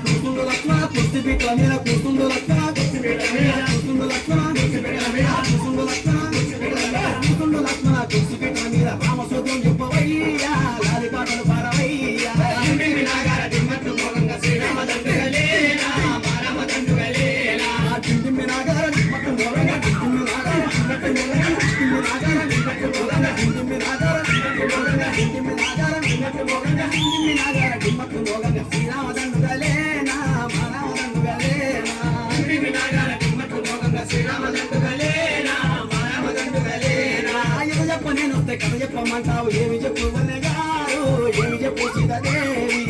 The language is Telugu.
కూర్చుండు లక్ష్మణ కుర్తి పీటల మీద కూర్చుండు లక్ష్మణ కూర్చుండు లక్ష్మణ కూర్చుండు లక్ష్మణ కుర్తి పీటల మీద రామసూత్రం చెప్పవయ్యా లాలి పాటలు పాడవయ్యా టిమ్మి నాగార నిమ్మట్టు మోగంగా టిమ్మి నాగార నిమ్మట్టు మోగంగా శ్రీరామదండుగలేనా చెప్ప నేను వస్తే కథ చెప్పమంటావు ఏమి చెప్పు గారు ఏమి చెప్పు సీతాదేవి